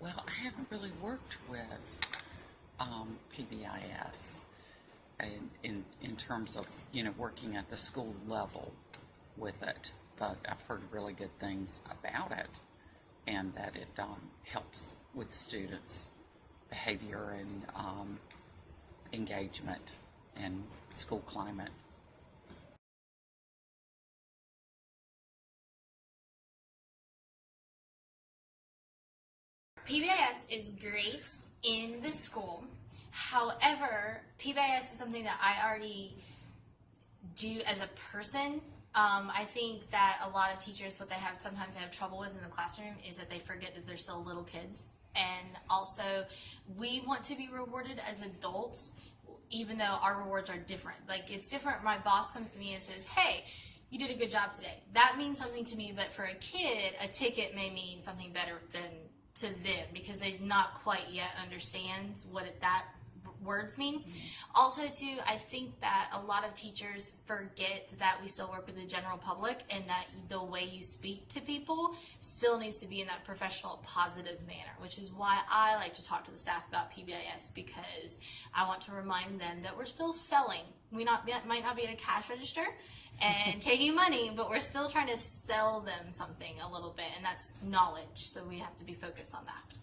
Well, I haven't really worked with PBIS in terms of working at the school level with it, but I've heard really good things about it, and that it helps with students' behavior and engagement and school climate. PBIS is great in the school. However, PBIS is something that I already do as a person. I think that a lot of teachers, what they sometimes have trouble with in the classroom is that they forget that they're still little kids. And also, we want to be rewarded as adults, even though our rewards are different. Like, it's different. My boss comes to me and says, hey, you did a good job today. That means something to me, but for a kid, a ticket may mean something better than to them because they not quite yet understand what that words mean. Also, too, I think that a lot of teachers forget that we still work with the general public and that the way you speak to people still needs to be in that professional, positive manner, which is why I like to talk to the staff about PBIS, because I want to remind them that we're still selling. We might not be at a cash register and taking money, but we're still trying to sell them something a little bit, and that's knowledge, so we have to be focused on that.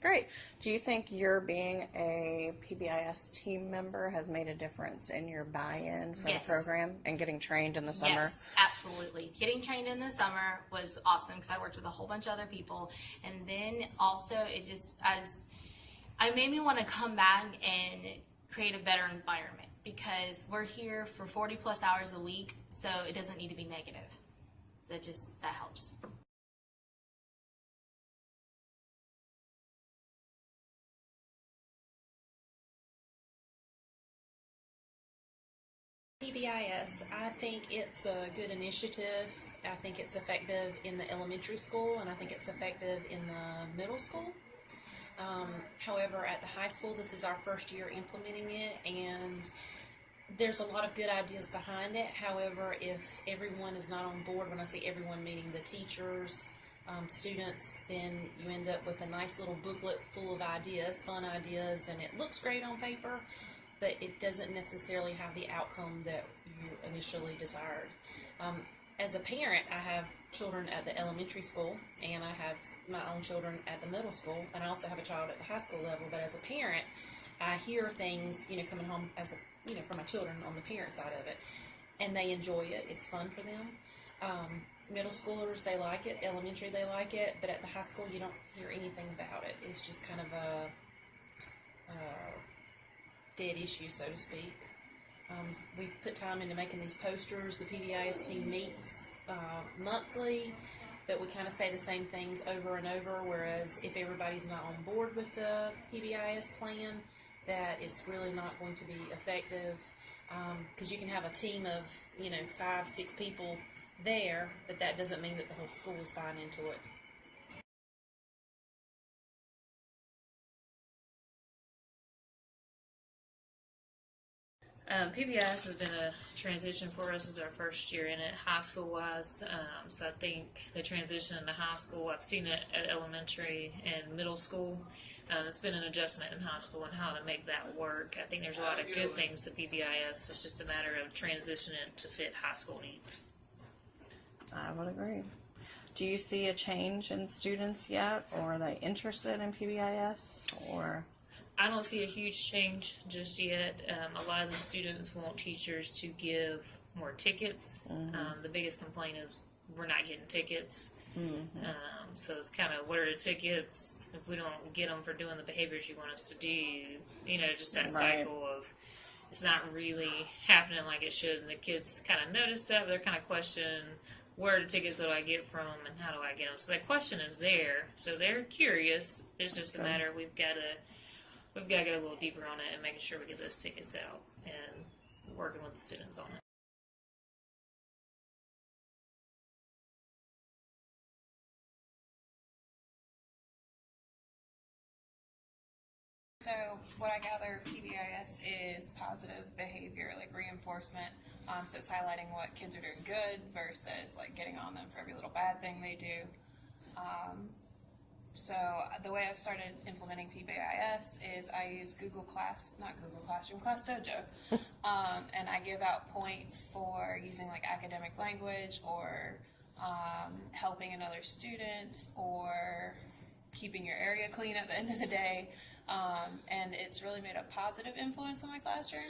Great. Do you think your being a PBIS team member has made a difference in your buy-in for Yes. the program and getting trained in the summer? Yes, absolutely. Getting trained in the summer was awesome because I worked with a whole bunch of other people. And then also it made me want to come back and create a better environment because we're here for 40 plus hours a week, so it doesn't need to be negative. That helps. PBIS, I think it's a good initiative. I think it's effective in the elementary school, and I think it's effective in the middle school. However, at the high school, this is our first year implementing it, and there's a lot of good ideas behind it. However, if everyone is not on board, when I say everyone, meaning the teachers, students, then you end up with a nice little booklet full of ideas, fun ideas, and it looks great on paper, but it doesn't necessarily have the outcome that you initially desired. As a parent, I have children at the elementary school, and I have my own children at the middle school, and I also have a child at the high school level. But as a parent, I hear things, coming home from my children on the parent side of it, and they enjoy it. It's fun for them. Middle schoolers, they like it. Elementary, they like it. But at the high school, you don't hear anything about it. It's just kind of a dead issue, so to speak. We put time into making these posters. The PBIS team meets monthly, but we kind of say the same things over and over, whereas if everybody's not on board with the PBIS plan, that it's really not going to be effective, because you can have a team of 5-6 people there, but that doesn't mean that the whole school is buying into it. PBIS has been a transition for us. This is our first year in it, high school wise. So I think the transition into high school, I've seen it at elementary and middle school. It's been an adjustment in high school and how to make that work. I think there's a lot of good things to PBIS. It's just a matter of transitioning to fit high school needs. I would agree. Do you see a change in students yet, or are they interested in PBIS, or? I don't see a huge change just yet. A lot of the students want teachers to give more tickets. The biggest complaint is we're not getting tickets. So it's kind of, what are the tickets if we don't get them for doing the behaviors you want us to do? Just that cycle of it's not really happening like it should. And the kids kind of notice that, but they're kind of questioning, where are the tickets that I get from and how do I get them? So that question is there. So they're curious. It's just a matter we've got to go a little deeper on it and making sure we get those tickets out and working with the students on it. So what I gather, PBIS is positive behavior, like reinforcement. So it's highlighting what kids are doing good versus like getting on them for every little bad thing they do. So the way I've started implementing PBIS is I use Google Class, not Google Classroom, Class Dojo, and I give out points for using like academic language or helping another student or keeping your area clean at the end of the day, and it's really made a positive influence on my classroom.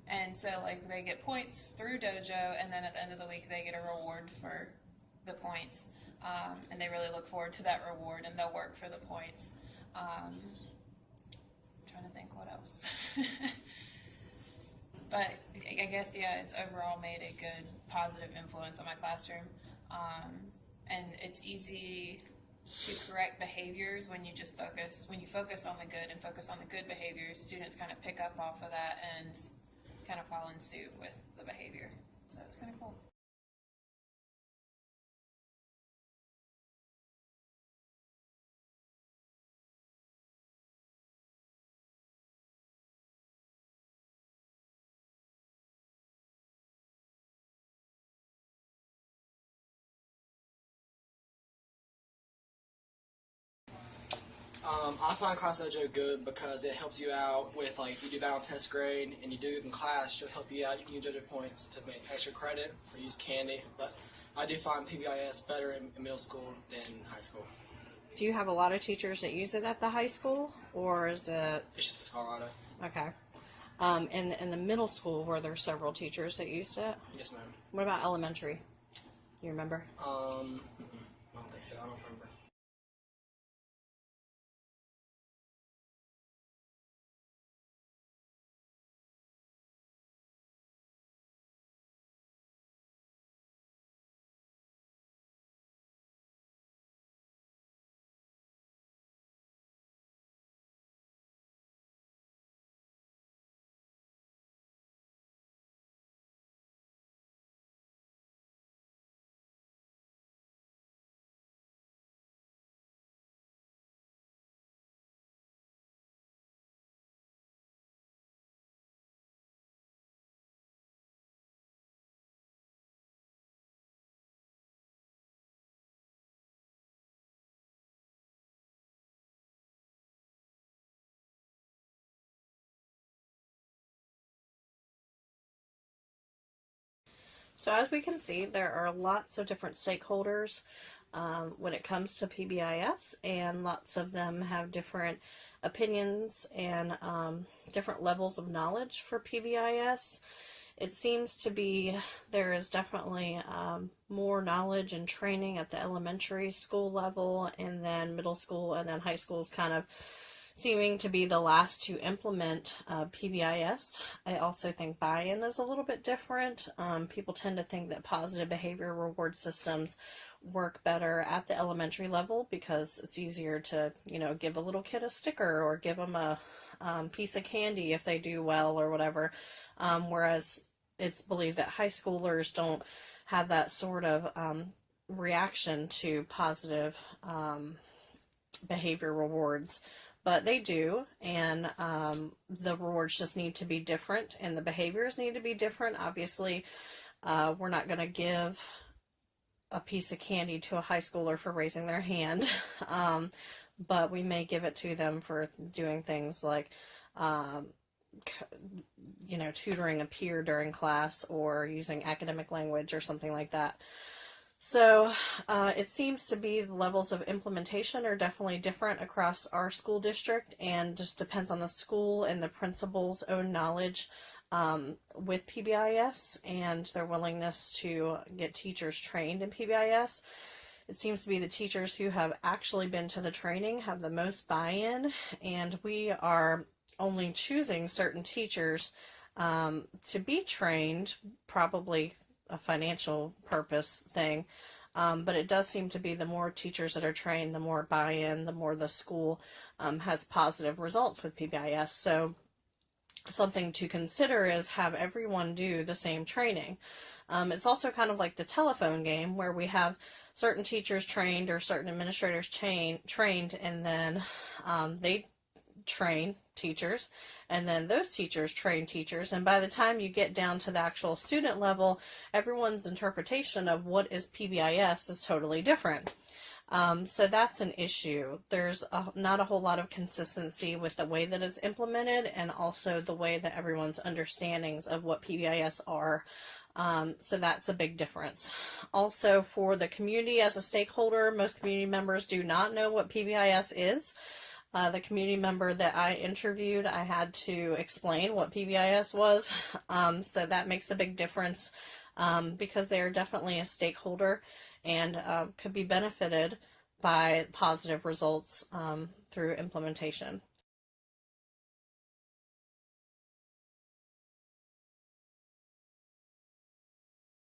And so like they get points through Dojo, and then at the end of the week they get a reward for the points. And they really look forward to that reward, and they'll work for the points. I'm trying to think what else. But I guess, yeah, it's overall made a good, positive influence on my classroom. And it's easy to correct behaviors when you focus on the good and focus on the good behaviors. Students kind of pick up off of that and kind of fall in suit with the behavior. So it's kind of cool. I find Class Dojo good because it helps you out with, like, if you do bad on test grade and you do it in class, she'll help you out. You can use Dojo points to make extra credit or use candy. But I do find PBIS better in middle school than high school. Do you have a lot of teachers that use it at the high school, or is it It's just Miss Colorado. okay? In the middle school, were there several teachers that used it? Yes, ma'am. What about elementary? You remember? I don't think so. I don't remember. So as we can see, there are lots of different stakeholders when it comes to PBIS, and lots of them have different opinions and different levels of knowledge for PBIS. It seems to be there is definitely more knowledge and training at the elementary school level, and then middle school, and then high school is kind of seeming to be the last to implement PBIS. I also think buy-in is a little bit different. People tend to think that positive behavior reward systems work better at the elementary level because it's easier to, give a little kid a sticker or give them a piece of candy if they do well or whatever. Whereas it's believed that high schoolers don't have that sort of reaction to positive behavior rewards. But they do, and the rewards just need to be different, and the behaviors need to be different. Obviously, we're not going to give a piece of candy to a high schooler for raising their hand, but we may give it to them for doing things like, tutoring a peer during class or using academic language or something like that. So it seems to be the levels of implementation are definitely different across our school district, and just depends on the school and the principal's own knowledge with PBIS and their willingness to get teachers trained in PBIS. It seems to be the teachers who have actually been to the training have the most buy-in, and we are only choosing certain teachers to be trained, probably a financial purpose thing, but it does seem to be the more teachers that are trained, the more buy-in, the more the school has positive results with PBIS. So something to consider is have everyone do the same training. It's also kind of like the telephone game where we have certain teachers trained or certain administrators trained, and then they train teachers, and then those teachers train teachers, and by the time you get down to the actual student level, everyone's interpretation of what is PBIS is totally different. So that's an issue. There's not a whole lot of consistency with the way that it's implemented and also the way that everyone's understandings of what PBIS are. So that's a big difference. Also, for the community as a stakeholder, most community members do not know what PBIS is. The community member that I interviewed, I had to explain what PBIS was. So that makes a big difference because they are definitely a stakeholder and could be benefited by positive results through implementation.